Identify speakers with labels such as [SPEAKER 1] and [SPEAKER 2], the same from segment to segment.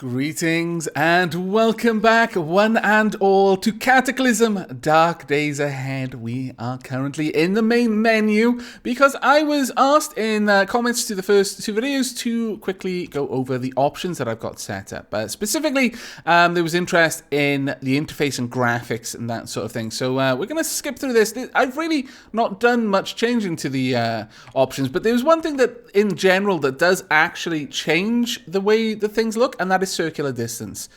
[SPEAKER 1] Greetings and welcome back, one and all, to Cataclysm Dark Days Ahead. We are currently in the main menu because I was asked in comments to the first two videos to quickly go over the options that I've got set up. Specifically, there was interest in the interface and graphics and that sort of thing. So we're going to skip through this. I've really not done much changing to the options, but there's one thing that in general that does actually change the way that things look, and that is circular distance.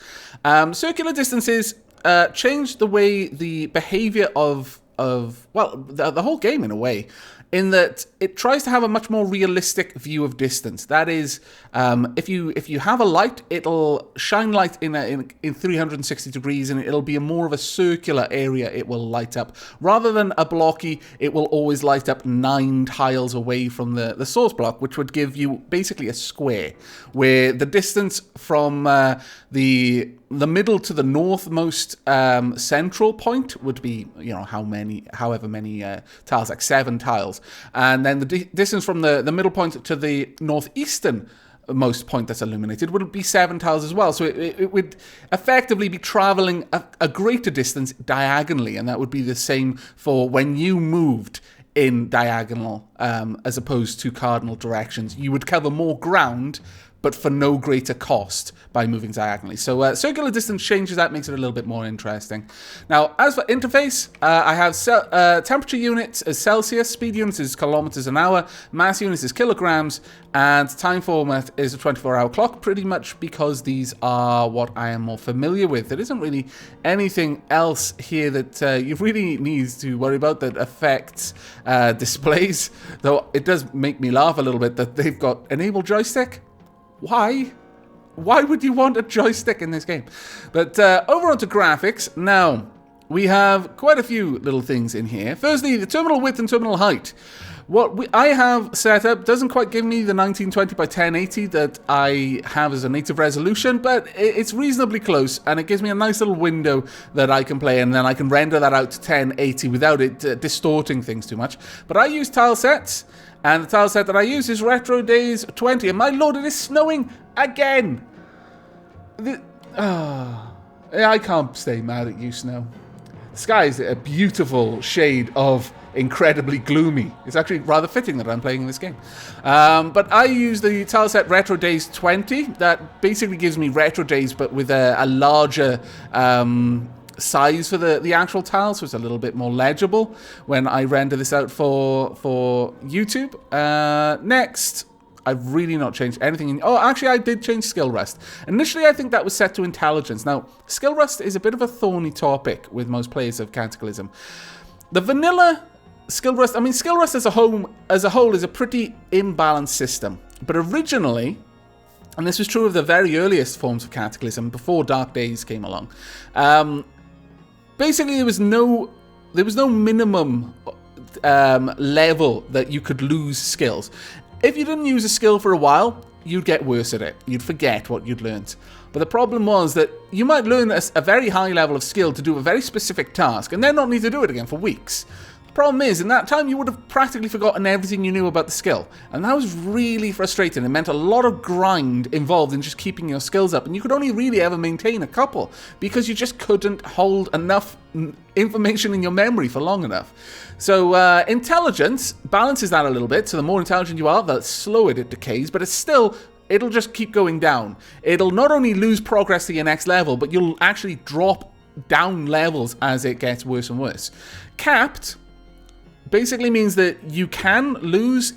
[SPEAKER 1] Circular distances change the way the behavior of the whole game in a way, in that it tries to have a much more realistic view of distance. That is, if you have a light, it'll shine light in 360 degrees, and it'll be more of a circular area it will light up. Rather than a blocky, it will always light up 9 tiles away from the source block, which would give you basically a square, where the distance from the middle to the northmost central point would be, however many tiles, like 7 tiles. And then the distance from the middle point to the northeastern most point that's illuminated would be 7 tiles as well. So it would effectively be traveling a greater distance diagonally, and that would be the same for when you moved in diagonal as opposed to cardinal directions. You would cover more ground, but for no greater cost by moving diagonally. So circular distance changes that, makes it a little bit more interesting. Now, as for interface, I have temperature units as Celsius, speed units is kilometers an hour, mass units is kilograms, and time format is a 24-hour clock, pretty much because these are what I am more familiar with. There isn't really anything else here that you really need to worry about that affects displays, though it does make me laugh a little bit that they've got enable joystick. Why? Why would you want a joystick in this game? But over onto graphics. Now, we have quite a few little things in here. Firstly, the terminal width and terminal height. What I have set up doesn't quite give me the 1920 by 1080 that I have as a native resolution, but it's reasonably close, and it gives me a nice little window that I can play in, and then I can render that out to 1080 without it distorting things too much. But I use tile sets, and the tile set that I use is Retro Days 20, and my lord, it is snowing again! I can't stay mad at you, snow. The sky is a beautiful shade of incredibly gloomy. It's actually rather fitting that I'm playing in this game. But I use the tile set Retro Days 20. That basically gives me Retro Days, but with a larger size for the actual tile, so it's a little bit more legible when I render this out for YouTube. Next, I've really not changed anything. Oh, actually, I did change skill rust. Initially, I think that was set to intelligence. Now, skill rust is a bit of a thorny topic with most players of Cataclysm. The vanilla skill rust, skill rust as a whole is a pretty imbalanced system. But originally, and this was true of the very earliest forms of Cataclysm before Dark Days came along, basically there was no minimum level that you could lose skills. If you didn't use a skill for a while, you'd get worse at it. You'd forget what you'd learnt. But the problem was that you might learn a very high level of skill to do a very specific task, and then not need to do it again for weeks. The problem is, in that time, you would have practically forgotten everything you knew about the skill. And that was really frustrating. It meant a lot of grind involved in just keeping your skills up, and you could only really ever maintain a couple, because you just couldn't hold enough information in your memory for long enough. So intelligence balances that a little bit, so the more intelligent you are, the slower it decays, but it'll just keep going down. It'll not only lose progress to your next level, but you'll actually drop down levels as it gets worse and worse. Capped basically means that you can lose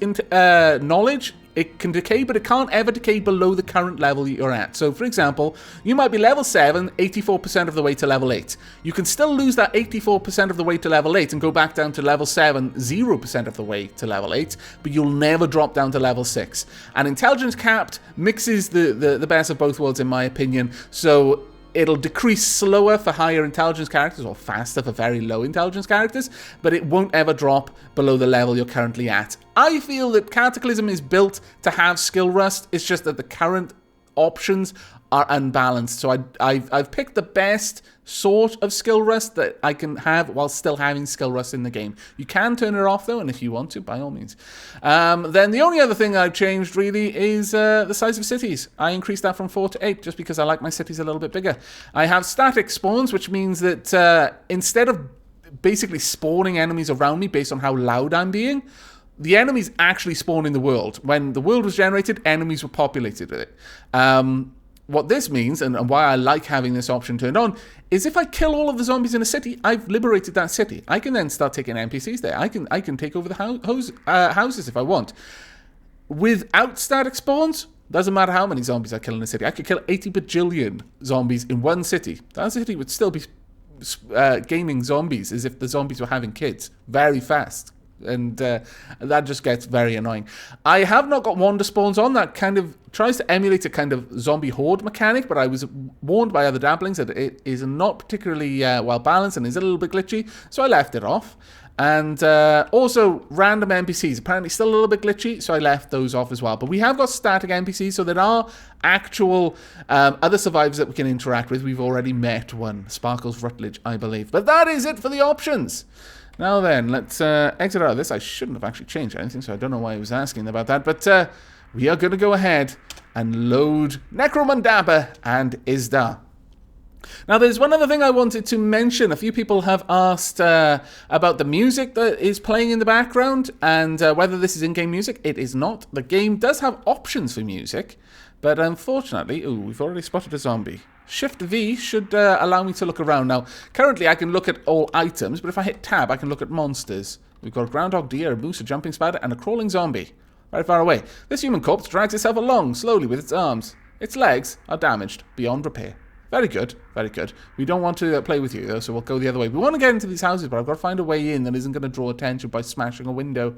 [SPEAKER 1] knowledge. It can decay, but it can't ever decay below the current level you're at. So, for example, you might be level 7, 84% of the way to level 8. You can still lose that 84% of the way to level 8 and go back down to level 7, 0% of the way to level 8, but you'll never drop down to level 6. And intelligence capped mixes the best of both worlds, in my opinion. So it'll decrease slower for higher intelligence characters, or faster for very low intelligence characters, but it won't ever drop below the level you're currently at. I feel that Cataclysm is built to have skill rust. It's just that the current options are unbalanced. So I've picked the best sort of skill rest that I can have while still having skill rest in the game. You can turn it off though, and if you want to, by all means. Then the only other thing I've changed really is the size of cities. I increased that from 4 to 8 just because I like my cities a little bit bigger. I have static spawns, which means that instead of basically spawning enemies around me based on how loud I'm being, the enemies actually spawn in the world. When the world was generated, enemies were populated with it. What this means, and why I like having this option turned on, is if I kill all of the zombies in a city, I've liberated that city. I can then start taking NPCs there. I can take over the houses if I want. Without static spawns, doesn't matter how many zombies I kill in a city. I could kill 80 bajillion zombies in one city. That city would still be gaming zombies as if the zombies were having kids very fast. And that just gets very annoying. I have not got wander spawns on. That kind of tries to emulate a kind of zombie horde mechanic, but I was warned by other dabblings that it is not particularly well balanced and is a little bit glitchy, so I left it off. And also random NPCs, apparently still a little bit glitchy, so I left those off as well. But we have got static NPCs, so there are actual other survivors that we can interact with. We've already met one, Sparkles Rutledge, I believe. But that is it for the options. Now then, let's exit out of this. I shouldn't have actually changed anything, so I don't know why I was asking about that. But we are going to go ahead and load Necromandaba and Isdar. Now, there's one other thing I wanted to mention. A few people have asked about the music that is playing in the background and whether this is in-game music. It is not. The game does have options for music, but unfortunately... Ooh, we've already spotted a zombie. Shift V should allow me to look around. Now, currently I can look at all items, but if I hit Tab, I can look at monsters. We've got a groundhog, deer, a moose, a jumping spider, and a crawling zombie. Very far away. This human corpse drags itself along slowly with its arms. Its legs are damaged beyond repair. Very good, very good. We don't want to play with you, though, so we'll go the other way. We want to get into these houses, but I've got to find a way in that isn't going to draw attention by smashing a window.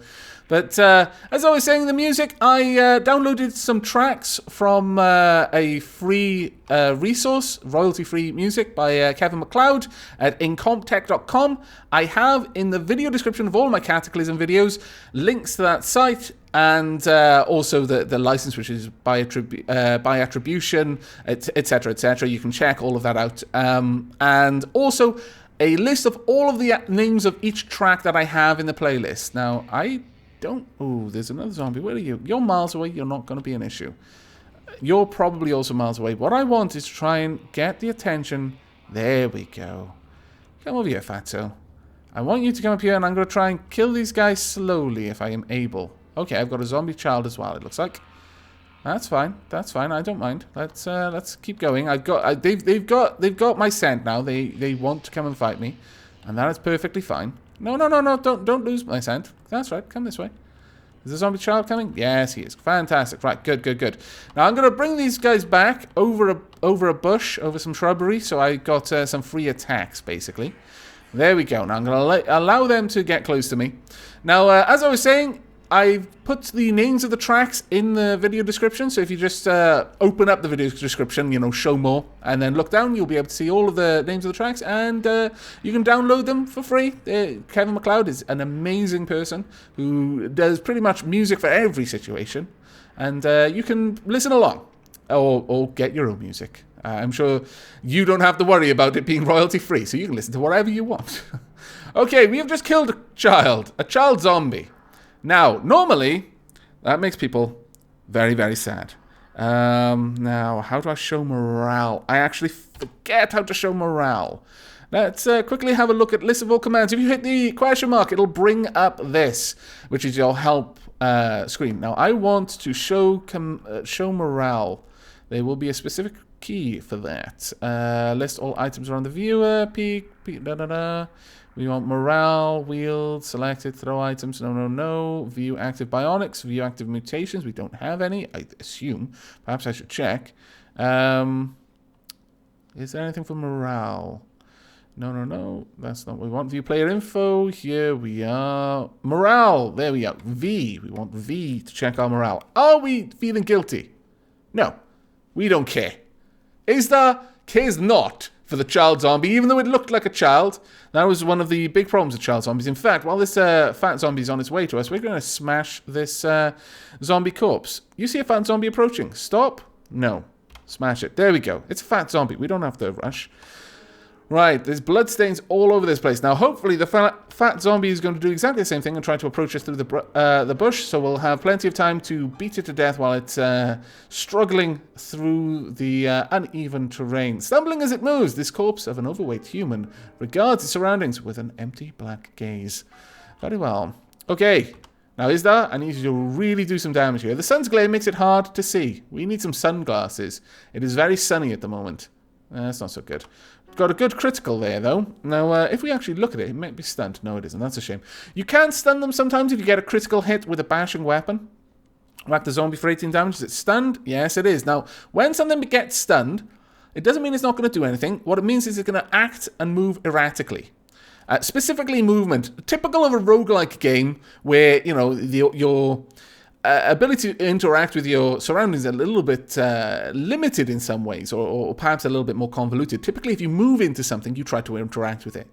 [SPEAKER 1] But as I was saying, the music, I downloaded some tracks from a free resource, royalty-free music by Kevin MacLeod at incomptech.com. I have in the video description of all my Cataclysm videos links to that site, and also the license, which is by attribution, etc., etc. You can check all of that out. And also a list of all of the names of each track that I have in the playlist. Now, I don't... Oh, there's another zombie. Where are you? You're miles away. You're not going to be an issue. You're probably also miles away. What I want is to try and get the attention. There we go. Come over here, fatso. I want you to come up here, and I'm going to try and kill these guys slowly if I am able. Okay, I've got a zombie child as well, it looks like. That's fine. That's fine. I don't mind. Let's keep going. They've got my scent now. They want to come and fight me, and that is perfectly fine. No. Don't lose my scent. That's right. Come this way. Is the zombie child coming? Yes, he is. Fantastic. Right. Good. Now I'm going to bring these guys back over a bush, over some shrubbery, so I got some free attacks basically. There we go. Now I'm going to allow them to get close to me. Now, as I was saying, I've put the names of the tracks in the video description, so if you just open up the video description, show more, and then look down, you'll be able to see all of the names of the tracks, and you can download them for free. Kevin MacLeod is an amazing person who does pretty much music for every situation, and you can listen along, or get your own music. I'm sure you don't have to worry about it being royalty-free, so you can listen to whatever you want. Okay, we have just killed a child zombie. Now, normally, that makes people very, very sad. Now, how do I show morale? I actually forget how to show morale. Let's quickly have a look at list of all commands. If you hit the question mark, it'll bring up this, which is your help screen. Now, I want to show morale. There will be a specific key for that. List all items around the viewer. We want morale, wield, selected, throw items, no. View active bionics, view active mutations. We don't have any, I assume. Perhaps I should check. Is there anything for morale? No. That's not what we want. View player info. Here we are. Morale. There we are. V. We want V to check our morale. Are we feeling guilty? No. We don't care. Isdar cares not for the child zombie, even though it looked like a child. That was one of the big problems with child zombies. In fact, while this fat zombie is on its way to us, we're going to smash this zombie corpse. You see a fat zombie approaching. Stop? No. Smash it. There we go. It's a fat zombie. We don't have to rush. Right, there's bloodstains all over this place. Now, hopefully, the fat zombie is going to do exactly the same thing and try to approach us through the bush, so we'll have plenty of time to beat it to death while it's struggling through the uneven terrain. Stumbling as it moves, this corpse of an overweight human regards its surroundings with an empty black gaze. Very well. Okay, now Isdar, I need you to really do some damage here. The sun's glare makes it hard to see. We need some sunglasses. It is very sunny at the moment. That's not so good. Got a good critical there, though. Now, if we actually look at it, it might be stunned. No, it isn't. That's a shame. You can stun them sometimes if you get a critical hit with a bashing weapon. Whack the zombie for 18 damage. Is it stunned? Yes, it is. Now, when something gets stunned, it doesn't mean it's not going to do anything. What it means is it's going to act and move erratically. Specifically movement. Typical of a roguelike game where, you know, your ability to interact with your surroundings is a little bit limited in some ways, or perhaps a little bit more convoluted. Typically, if you move into something, you try to interact with it.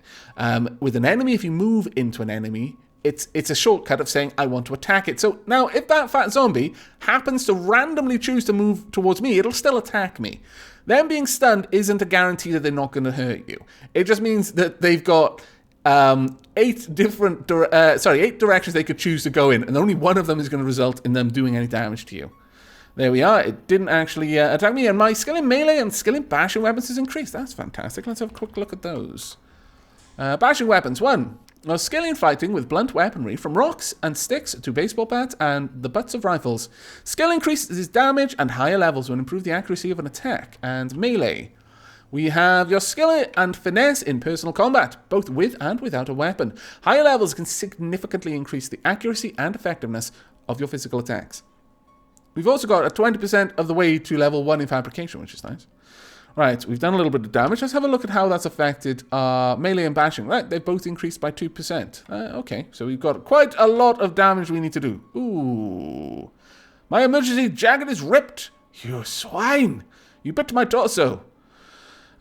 [SPEAKER 1] With an enemy, if you move into an enemy, it's a shortcut of saying, I want to attack it. So now, if that fat zombie happens to randomly choose to move towards me, it'll still attack me. Them being stunned isn't a guarantee that they're not going to hurt you. It just means that they've got 8 directions they could choose to go in, and only one of them is going to result in them doing any damage to you. There we are. It didn't actually attack me, and my skill in melee and skill in bashing weapons is increased. That's fantastic. Let's have a quick look at those. Bashing weapons. 1. Skill in fighting with blunt weaponry, from rocks and sticks to baseball bats and the butts of rifles. Skill increases damage and higher levels will improve the accuracy of an attack. And melee. We have your skill and finesse in personal combat, both with and without a weapon. Higher levels can significantly increase the accuracy and effectiveness of your physical attacks. We've also got a 20% of the way to level 1 in fabrication, which is nice. Right, we've done a little bit of damage. Let's have a look at how that's affected melee and bashing. Right, they've both increased by 2%. Okay, so we've got quite a lot of damage we need to do. Ooh. My emergency jacket is ripped. You swine. You bit my torso.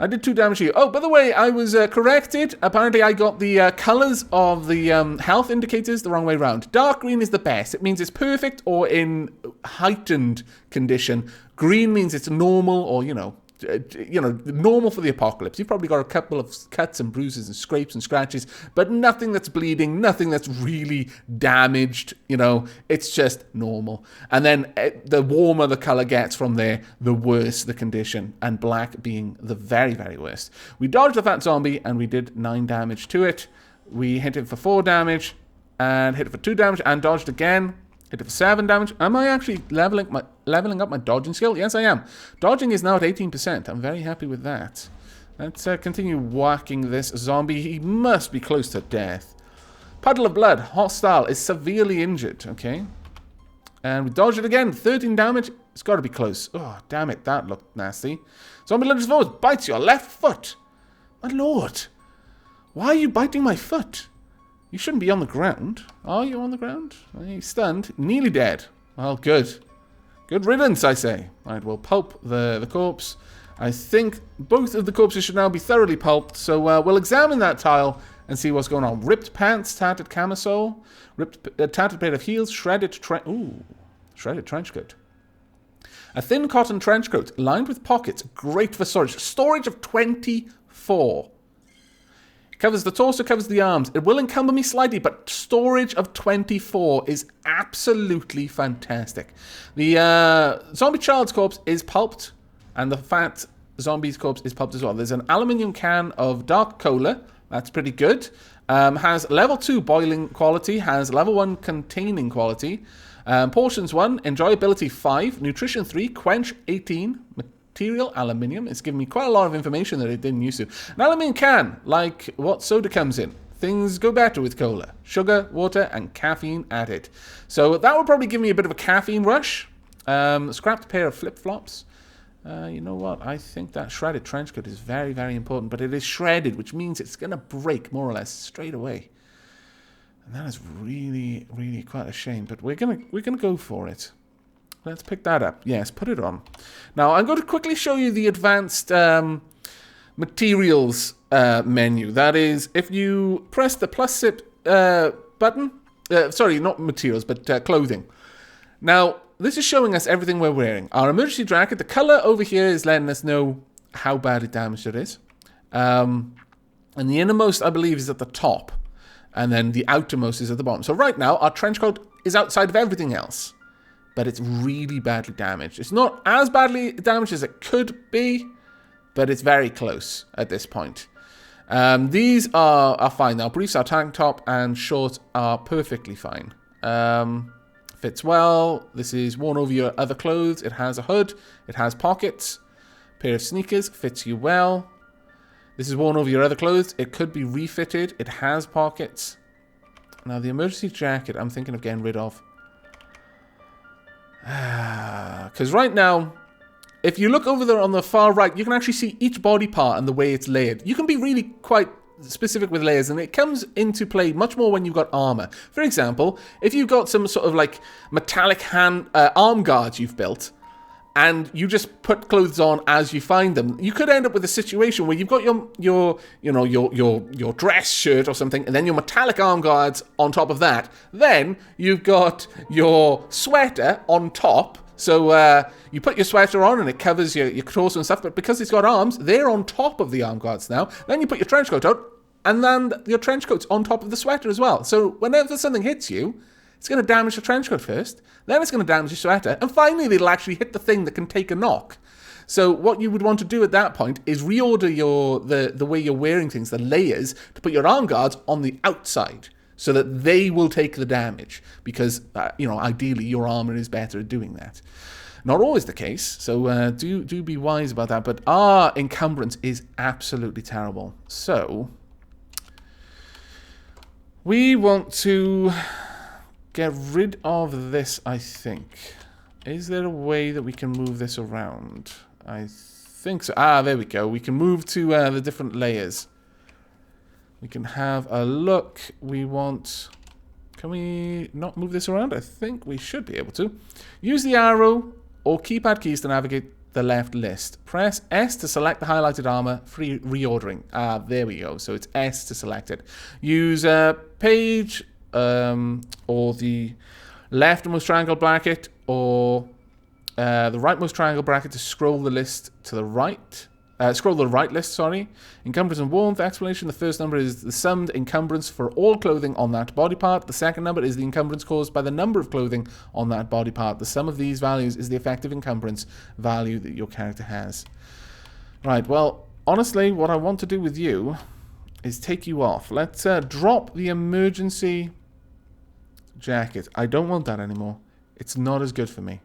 [SPEAKER 1] I did 2 damage here. Oh, by the way, I was corrected. Apparently, I got the colors of the health indicators the wrong way around. Dark green is the best. It means it's perfect or in heightened condition. Green means it's normal or, normal for the apocalypse. You've probably got a couple of cuts and bruises and scrapes and scratches, but nothing that's bleeding, nothing that's really damaged, it's just normal. And then the warmer the color gets from there, the worse the condition, and black being the very, very worst. We dodged the fat zombie, and we did 9 damage to it. We hit it for 4 damage, and hit it for 2 damage, and dodged again. Hit it for 7 damage. Am I actually leveling up my dodging skill? Yes, I am. Dodging is now at 18%. I'm very happy with that. Let's continue whacking this zombie. He must be close to death. Puddle of blood. Hostile is severely injured. Okay. And we dodged it again. 13 damage. It's got to be close. Oh, damn it. That looked nasty. Zombie lunges forward. Bites your left foot. My lord. Why are you biting my foot? You shouldn't be on the ground. Are you on the ground? Are you stunned? Nearly dead. Well, good. Good riddance, I say. Right, we'll pulp the corpse. I think both of the corpses should now be thoroughly pulped, so we'll examine that tile and see what's going on. Ripped pants, tattered camisole, tattered pair of heels, shredded trench coat. A thin cotton trench coat lined with pockets, great for storage. Storage of 24. Covers the torso, covers the arms. It will encumber me slightly, but storage of 24 is absolutely fantastic. The zombie child's corpse is pulped, and the fat zombie's corpse is pulped as well. There's an aluminium can of dark cola. That's pretty good. Has level 2 boiling quality, has level 1 containing quality. Portions 1, enjoyability 5, nutrition 3, quench 18, material aluminium. It's given me quite a lot of information that it didn't used to. An aluminium can, like what soda comes in. Things go better with cola. Sugar, water, and caffeine added. So that would probably give me a bit of a caffeine rush. Scrapped pair of flip-flops. You know what? I think that shredded trench coat is very, very important. But it is shredded, which means it's going to break more or less straight away. And that is really, really quite a shame. But we're gonna go for it. Let's pick that up. Yes, put it on. Now, I'm going to quickly show you the advanced materials menu. That is, if you press the plus button, sorry, not materials, but clothing. Now, this is showing us everything we're wearing. Our emergency jacket, the color over here is letting us know how badly damaged it is. And the innermost, I believe, is at the top. And then the outermost is at the bottom. So right now, our trench coat is outside of everything else. But it's really badly damaged. It's not as badly damaged as it could be, but it's very close at this point. These are fine now. Briefs, our tank top, and shorts are perfectly fine. Fits well. This is worn over your other clothes. It has a hood. It has pockets. Pair of sneakers. Fits you well. This is worn over your other clothes. It could be refitted. It has pockets. Now, the emergency jacket, I'm thinking of getting rid of. Because right now, if you look over there on the far right, you can actually see each body part and the way it's layered. You can be really quite specific with layers, and it comes into play much more when you've got armor. For example, if you've got some sort of like metallic arm guards you've built, and you just put clothes on as you find them, you could end up with a situation where you've got your dress shirt or something, and then your metallic arm guards on top of that. Then you've got your sweater on top. So you put your sweater on and it covers your torso and stuff, but because it's got arms, they're on top of the arm guards now. Then you put your trench coat on, and then your trench coat's on top of the sweater as well. So whenever something hits you, it's going to damage the trench coat first, then it's going to damage your sweater, and finally it'll actually hit the thing that can take a knock. So what you would want to do at that point is reorder the way you're wearing things, the layers, to put your arm guards on the outside, so that they will take the damage, because, ideally your armor is better at doing that. Not always the case, so do be wise about that, but our encumbrance is absolutely terrible. So, we want to get rid of this, I think. Is there a way that we can move this around? I think so. There we go. We can move to the different layers. We can have a look. Can we not move this around? I think we should be able to. Use the arrow or keypad keys to navigate the left list. Press S to select the highlighted armor, free reordering. There we go. So it's S to select it. Use page or the leftmost triangle bracket or the rightmost triangle bracket to scroll the list to the right. Scroll the right list, sorry. Encumbrance and warmth explanation. The first number is the summed encumbrance for all clothing on that body part. The second number is the encumbrance caused by the number of clothing on that body part. The sum of these values is the effective encumbrance value that your character has. Right, well, honestly, what I want to do with you is take you off. Let's drop the emergency jacket. I don't want that anymore. It's not as good for me.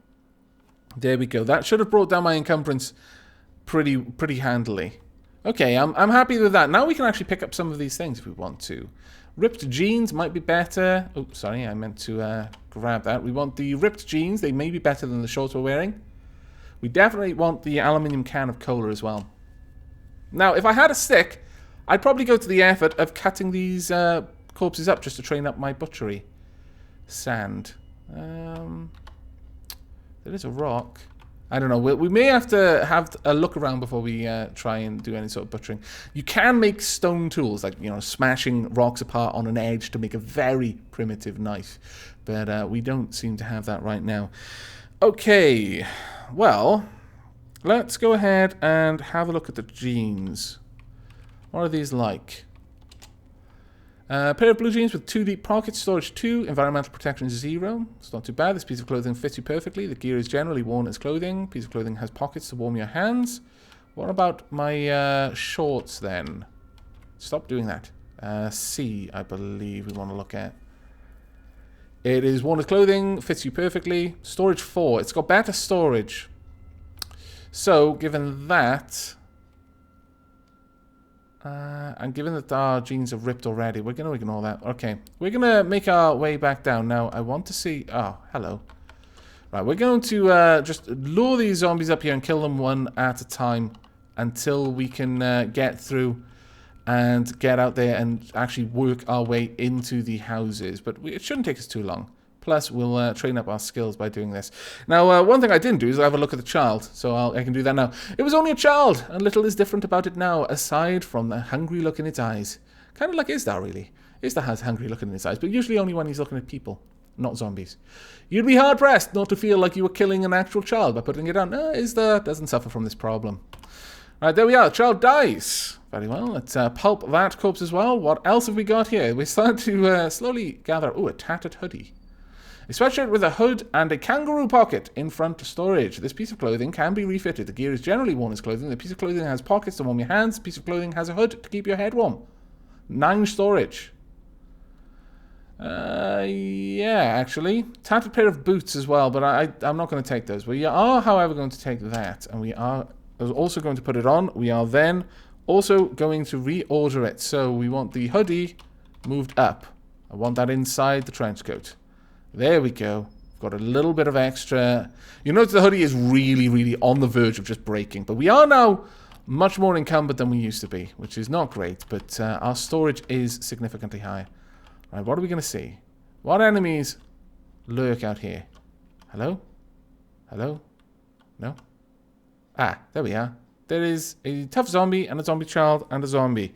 [SPEAKER 1] There we go. That should have brought down my encumbrance pretty handily. Okay, I'm happy with that. Now we can actually pick up some of these things if we want to. Ripped jeans might be better. Oh, sorry, I meant to grab that. We want the ripped jeans. They may be better than the shorts we're wearing. We definitely want the aluminium can of cola as well. Now, if I had a stick, I'd probably go to the effort of cutting these corpses up just to train up my butchery. Sand. There is a rock. I don't know. We may have to have a look around before we try and do any sort of butchering. You can make stone tools, like, smashing rocks apart on an edge to make a very primitive knife. But we don't seem to have that right now. Okay. Well, let's go ahead and have a look at the jeans. What are these like? A pair of blue jeans with 2 deep pockets, storage 2, environmental protection 0. It's not too bad. This piece of clothing fits you perfectly. The gear is generally worn as clothing. Piece of clothing has pockets to warm your hands. What about my shorts then? Stop doing that. C, I believe we want to look at. It is worn as clothing, fits you perfectly. Storage 4. It's got better storage. So, given that... and given that our jeans are ripped already, we're going to ignore that. Okay, we're going to make our way back down. Now, I want to see... Oh, hello. Right, we're going to just lure these zombies up here and kill them one at a time until we can get through and get out there and actually work our way into the houses. But it shouldn't take us too long. Plus, we'll train up our skills by doing this. Now, one thing I didn't do is have a look at the child, so I can do that now. It was only a child, and little is different about it now, aside from the hungry look in its eyes. Kind of like Isdar, really. Isdar has hungry look in his eyes, but usually only when he's looking at people. not zombies. You'd be hard-pressed not to feel like you were killing an actual child by putting it down. Isdar doesn't suffer from this problem. Right, there we are. The child dies. Very well. Let's pulp that corpse as well. What else have we got here? We start to slowly gather... Oh, a tattered hoodie. A sweatshirt with a hood and a kangaroo pocket in front to storage. This piece of clothing can be refitted. The gear is generally worn as clothing. The piece of clothing has pockets to warm your hands. The piece of clothing has a hood to keep your head warm. 9 storage. Yeah, actually. Tattered pair of boots as well, but I'm not going to take those. We are, however, going to take that. And we are also going to put it on. We are then also going to reorder it. So we want the hoodie moved up. I want that inside the trench coat. There we go. Got a little bit of extra. You notice the hoodie is really, really on the verge of just breaking. But we are now much more encumbered than we used to be, which is not great. But our storage is significantly higher. Right, what are we going to see? What enemies lurk out here? Hello? Hello? No? Ah, there we are. There is a tough zombie and a zombie child and a zombie.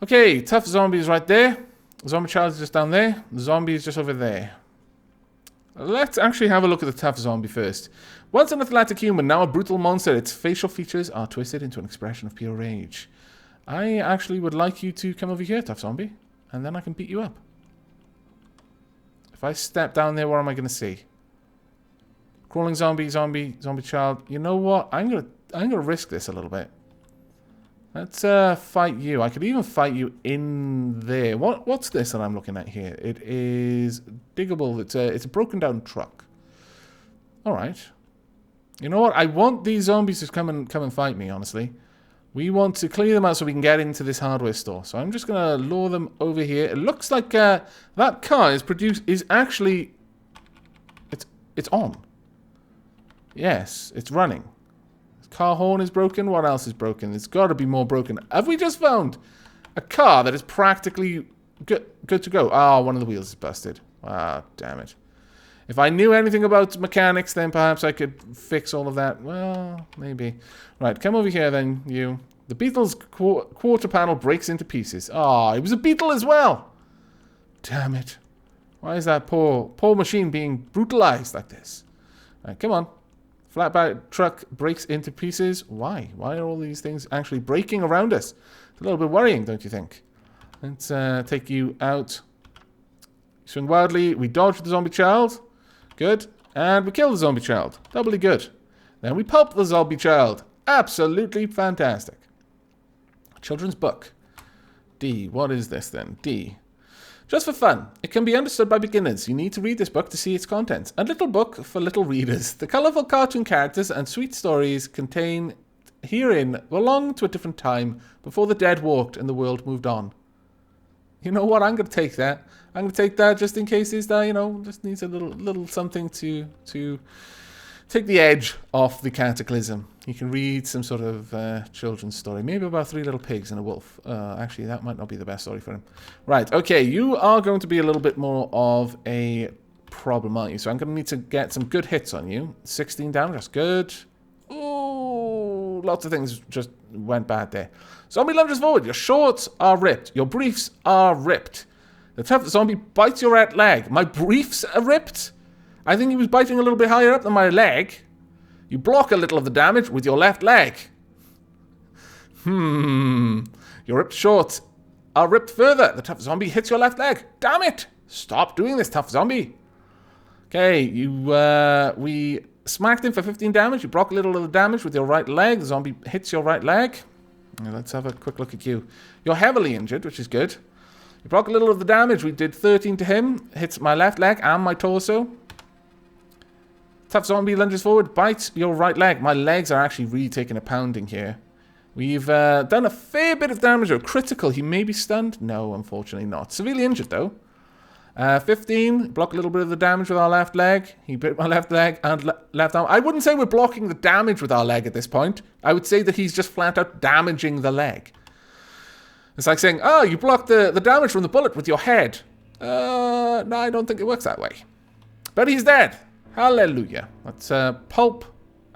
[SPEAKER 1] Okay, tough zombie is right there. The zombie child is just down there. The zombie is just over there. Let's actually have a look at the tough zombie first. Once an athletic human, now a brutal monster, its facial features are twisted into an expression of pure rage. I actually would like you to come over here, tough zombie, and then I can beat you up. If I step down there, what am I going to see? Crawling zombie, zombie child. You know what? I'm gonna risk this a little bit. Let's fight you. I could even fight you in there. What's this that I'm looking at here? It is diggable. It's a broken down truck. All right. You know what? I want these zombies to come and fight me. Honestly, we want to clear them out so we can get into this hardware store. So I'm just gonna lure them over here. It looks like that car is actually it's on. Yes, it's running. Car horn is broken. What else is broken? There's got to be more broken. Have we just found a car that is practically good to go? Ah, one of the wheels is busted. Ah, damn it. If I knew anything about mechanics, then perhaps I could fix all of that. Well, maybe. Right, come over here then, you. The beetle's quarter panel breaks into pieces. Ah, it was a beetle as well. Damn it. Why is that poor machine being brutalized like this? Right, come on. Flatbed truck breaks into pieces. Why? Why are all these things actually breaking around us? It's a little bit worrying, don't you think? Let's take you out. Swing wildly. We dodge the zombie child. Good. And we kill the zombie child. Doubly good. Then we pulp the zombie child. Absolutely fantastic. Children's book. D. What is this then? D. Just for fun, it can be understood by beginners. You need to read this book to see its contents. A little book for little readers. The colourful cartoon characters and sweet stories contained herein belong to a different time, before the dead walked and the world moved on. You know what? I'm going to take that. I'm going to take that just in case Isdar, just needs a little something to take the edge off the Cataclysm. You can read some sort of children's story. Maybe about 3 little pigs and a wolf. Actually, that might not be the best story for him. Right, okay, you are going to be a little bit more of a problem, aren't you? So I'm going to need to get some good hits on you. 16 damage, that's good. Ooh, lots of things just went bad there. Zombie lunges forward. Your shorts are ripped. Your briefs are ripped. The tough zombie bites your right leg. My briefs are ripped? I think he was biting a little bit higher up than my leg. You block a little of the damage with your left leg. Your ripped shorts are ripped further. The tough zombie hits your left leg. Damn it! Stop doing this, tough zombie. Okay, we smacked him for 15 damage. You block a little of the damage with your right leg. The zombie hits your right leg. Now let's have a quick look at you. You're heavily injured, which is good. You block a little of the damage. We did 13 to him. Hits my left leg and my torso. Tough zombie lunges forward, bites your right leg. My legs are actually really taking a pounding here. We've done a fair bit of damage. Or critical. He may be stunned. No, unfortunately not. Severely injured, though. 15. Block a little bit of the damage with our left leg. He bit my left leg and left arm. I wouldn't say we're blocking the damage with our leg at this point. I would say that he's just flat out damaging the leg. It's like saying, oh, you blocked the damage from the bullet with your head. No, I don't think it works that way. But he's dead. Hallelujah. Let's pulp.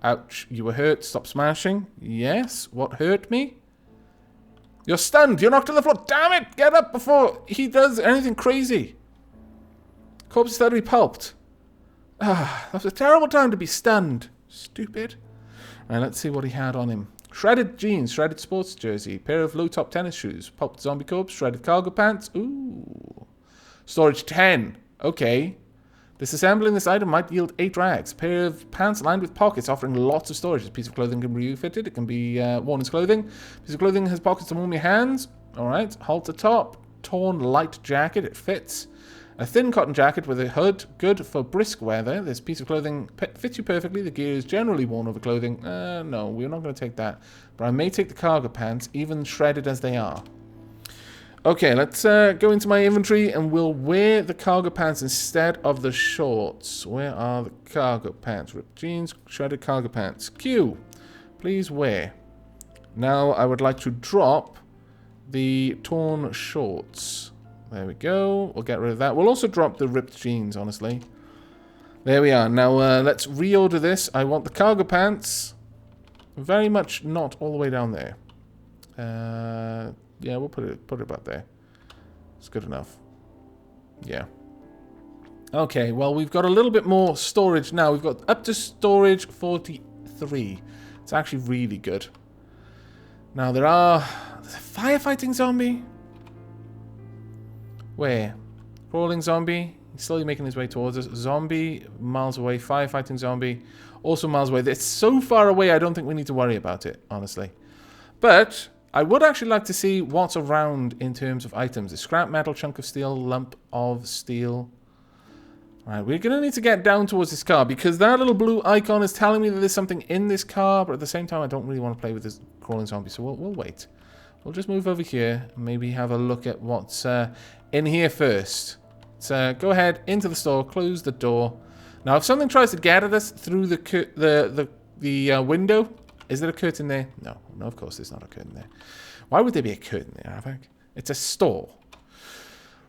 [SPEAKER 1] Ouch. You were hurt. Stop smashing. Yes. What hurt me? You're stunned. You're knocked to the floor. Damn it. Get up before he does anything crazy. Corpse is thought to be pulped. Ah, that was a terrible time to be stunned. Stupid. Alright, let's see what he had on him. Shredded jeans, shredded sports jersey, pair of low-top tennis shoes, pulped zombie corpse, shredded cargo pants. Ooh. Storage 10. Okay. Disassembling this item might yield 8 rags. Pair of pants lined with pockets, offering lots of storage. This piece of clothing can be refitted. It can be worn as clothing. Piece of clothing has pockets to warm your hands. Alright. Halter top. Torn light jacket. It fits. A thin cotton jacket with a hood. Good for brisk weather. This piece of clothing fits you perfectly. The gear is generally worn over clothing. No, we're not going to take that. But I may take the cargo pants, even shredded as they are. Okay, let's go into my inventory and we'll wear the cargo pants instead of the shorts. Where are the cargo pants? Ripped jeans, shredded cargo pants. Q, please wear. Now I would like to drop the torn shorts. There we go. We'll get rid of that. We'll also drop the ripped jeans, honestly. There we are. Now let's reorder this. I want the cargo pants. Very much not all the way down there. Yeah, we'll put it about there. It's good enough. Yeah. Okay, well, we've got a little bit more storage now. We've got up to storage 43. It's actually really good. Now, there's a firefighting zombie. Where? Crawling zombie. He's slowly making his way towards us. Zombie, miles away. Firefighting zombie, also miles away. It's so far away, I don't think we need to worry about it, honestly. But I would actually like to see what's around in terms of items. A scrap metal, chunk of steel, lump of steel. Alright, we're going to need to get down towards this car because that little blue icon is telling me that there's something in this car, but at the same time I don't really want to play with this crawling zombie, so we'll wait. We'll just move over here and maybe have a look at what's in here first. So go ahead, into the store, close the door. Now if something tries to get at us through the window, is there a curtain there? No, of course there's not a curtain there. Why would there be a curtain there, Avak? It's a store.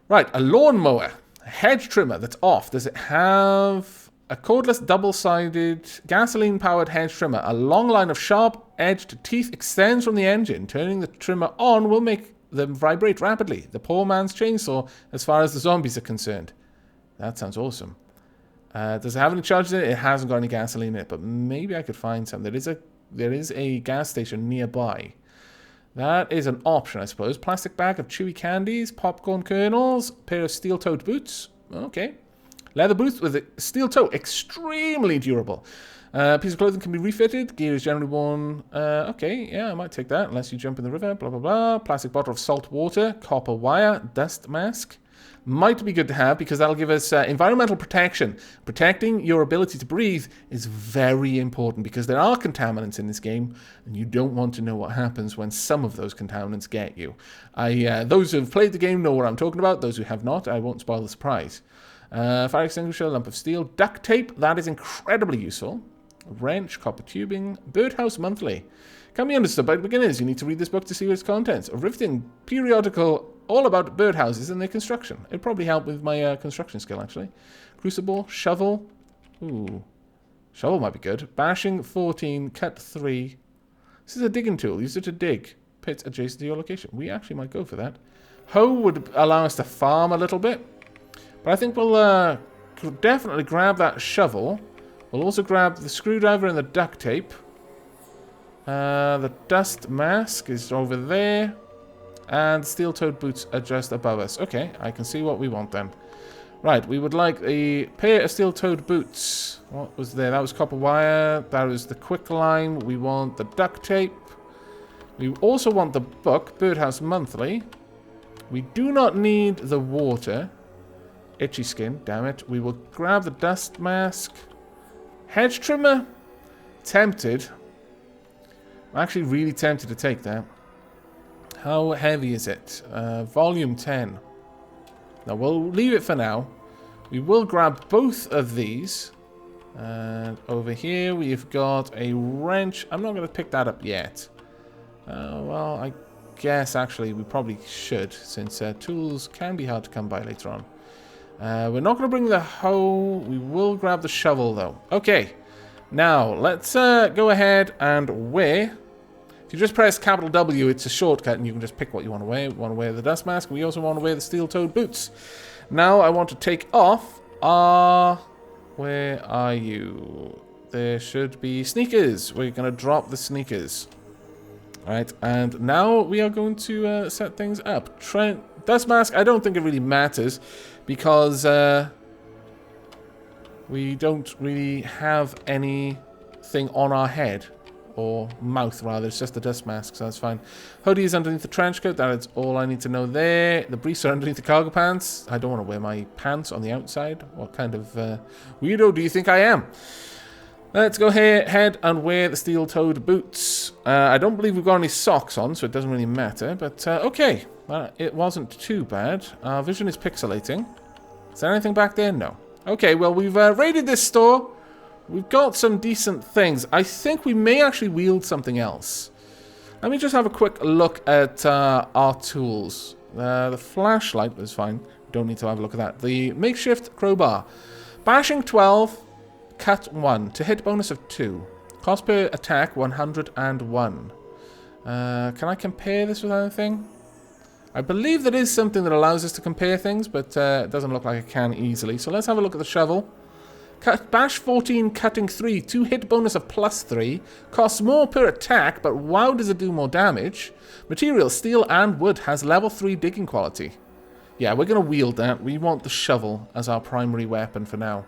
[SPEAKER 1] Right, a lawnmower. A hedge trimmer that's off. Does it have a cordless double-sided gasoline-powered hedge trimmer? A long line of sharp-edged teeth extends from the engine. Turning the trimmer on will make them vibrate rapidly. The poor man's chainsaw as far as the zombies are concerned. That sounds awesome. Does it have any charges in it? It hasn't got any gasoline in it, but maybe I could find some. There is a gas station nearby. That is an option, I suppose. Plastic bag of chewy candies, popcorn kernels, pair of steel-toed boots. Okay. Leather boots with a steel toe. Extremely durable. Piece of clothing can be refitted. Gear is generally worn. Okay, yeah, I might take that. Unless you jump in the river. Blah, blah, blah. Plastic bottle of salt water. Copper wire. Dust mask. Might be good to have because that'll give us environmental protection. Protecting your ability to breathe is very important because there are contaminants in this game and you don't want to know what happens when some of those contaminants get you. Those who have played the game know what I'm talking about. Those who have not, I won't spoil the surprise. Fire extinguisher, lump of steel, duct tape. That is incredibly useful. Wrench, copper tubing, Birdhouse Monthly. Can be understood by beginners. You need to read this book to see its contents. A riveting periodical all about birdhouses and their construction. It'd probably help with my construction skill, actually. Crucible, shovel. Ooh. Shovel might be good. Bashing 14, cut 3. This is a digging tool. Use it to dig pits adjacent to your location. We actually might go for that. Hoe would allow us to farm a little bit. But I think we'll definitely grab that shovel. We'll also grab the screwdriver and the duct tape. The dust mask is over there. And steel-toed boots are just above us. Okay, I can see what we want then. Right, we would like a pair of steel-toed boots. What was there? That was copper wire. That was the quicklime. We want the duct tape. We also want the book, Birdhouse Monthly. We do not need the water. Itchy skin, damn it. We will grab the dust mask. Hedge trimmer. Tempted. I'm actually really tempted to take that. How heavy is it? Volume 10. Now, we'll leave it for now. We will grab both of these. And over here, we've got a wrench. I'm not going to pick that up yet. Well, I guess, actually, we probably should, since tools can be hard to come by later on. We're not going to bring the hoe. We will grab the shovel, though. Okay. Now, let's go ahead and wear... If you just press capital W, it's a shortcut, and you can just pick what you want to wear. We want to wear the dust mask. We also want to wear the steel-toed boots. Now I want to take off Where are you? There should be sneakers. We're going to drop the sneakers. Alright, and now we are going to set things up. Dust mask, I don't think it really matters because we don't really have anything on our head. Or mouth, rather. It's just the dust mask, so that's fine. Hoodie is underneath the trench coat. That is all I need to know there. The briefs are underneath the cargo pants. I don't want to wear my pants on the outside. What kind of weirdo do you think I am? Let's go ahead and wear the steel-toed boots. I don't believe we've got any socks on, so it doesn't really matter. But, okay. It wasn't too bad. Our vision is pixelating. Is there anything back there? No. Okay, well, we've raided this store. We've got some decent things. I think we may actually wield something else. Let me just have a quick look at our tools. The flashlight was fine. Don't need to have a look at that. The makeshift crowbar. Bashing 12, cut 1. To hit bonus of 2. Cost per attack 101. Can I compare this with anything? I believe there is something that allows us to compare things, but it doesn't look like I can easily. So let's have a look at the shovel. Bash 14, cutting 3, 2 hit bonus of +3. Costs more per attack, but wow does it do more damage. Material, steel and wood, has level 3 digging quality. Yeah, we're going to wield that. We want the shovel as our primary weapon for now.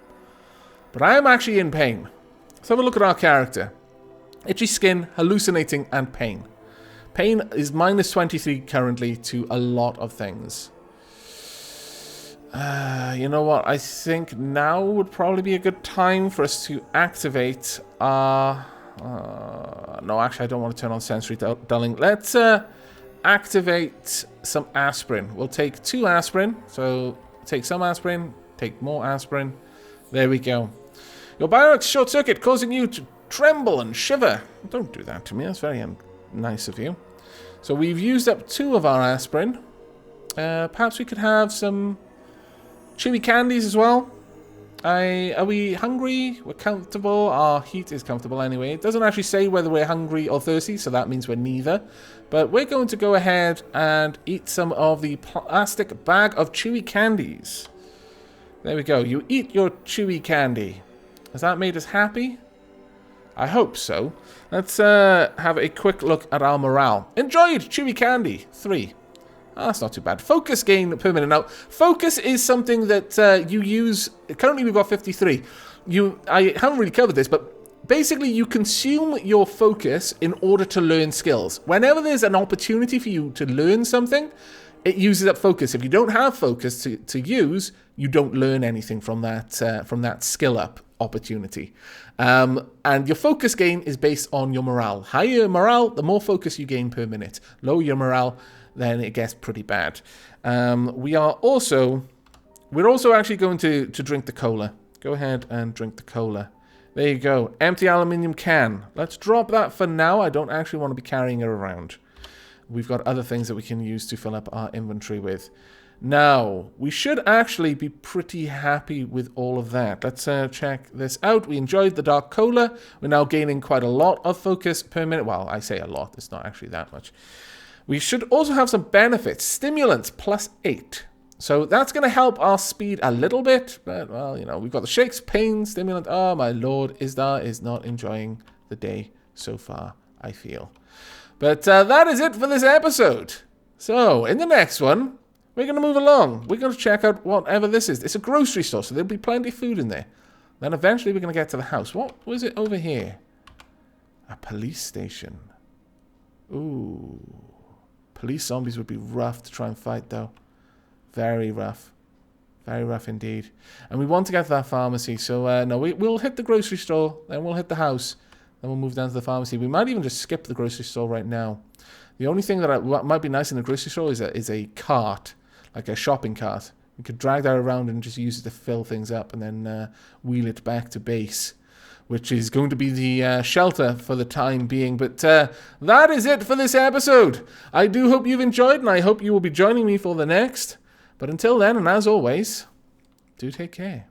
[SPEAKER 1] But I am actually in pain. Let's have a look at our character. Itchy skin, hallucinating, and pain. Pain is -23 currently to a lot of things. You know what? I think now would probably be a good time for us to activate our... no, actually, I don't want to turn on sensory dulling. Let's activate some aspirin. We'll take 2 aspirin. So, take some aspirin, take more aspirin. There we go. Your bioreactor short circuit causing you to tremble and shiver. Don't do that to me. That's very nice of you. So, we've used up 2 of our aspirin. Perhaps we could have some... chewy candies as well. Are we hungry? We're comfortable. Our heat is comfortable anyway. It doesn't actually say whether we're hungry or thirsty, so that means we're neither. But we're going to go ahead and eat some of the plastic bag of chewy candies. There we go. You eat your chewy candy. Has that made us happy? I hope so. Let's have a quick look at our morale. Enjoyed chewy candy. 3. Oh, that's not too bad. Focus gain per minute. Now, focus is something that you use... Currently, we've got 53. I haven't really covered this, but basically, you consume your focus in order to learn skills. Whenever there's an opportunity for you to learn something, it uses up focus. If you don't have focus to use, you don't learn anything from that skill-up opportunity. And your focus gain is based on your morale. Higher your morale, the more focus you gain per minute. Lower your morale, then it gets pretty bad. We're also actually going to drink the cola. Go ahead and drink the cola. There you go. Empty aluminium can. Let's drop that for now. I don't actually want to be carrying it around. We've got other things that we can use to fill up our inventory with. Now, we should actually be pretty happy with all of that. Let's check this out. We enjoyed the dark cola. We're now gaining quite a lot of focus per minute. Well, I say a lot. It's not actually that much. We should also have some benefits. Stimulants +8. So that's going to help our speed a little bit. But, well, you know, we've got the shakes, pain, stimulant. Oh, my lord. Isdar is not enjoying the day so far, I feel. But that is it for this episode. So, in the next one, we're going to move along. We're going to check out whatever this is. It's a grocery store, so there'll be plenty of food in there. Then eventually we're going to get to the house. What was it over here? A police station. Ooh. Police zombies would be rough to try and fight, though. Very rough. Very rough indeed. And we want to get to that pharmacy. So, no, we'll hit the grocery store. Then we'll hit the house. Then we'll move down to the pharmacy. We might even just skip the grocery store right now. The only thing that might be nice in the grocery store is a cart. Like a shopping cart. We could drag that around and just use it to fill things up. And then wheel it back to base. Which is going to be the shelter for the time being. But that is it for this episode. I do hope you've enjoyed, and I hope you will be joining me for the next. But until then, and as always, do take care.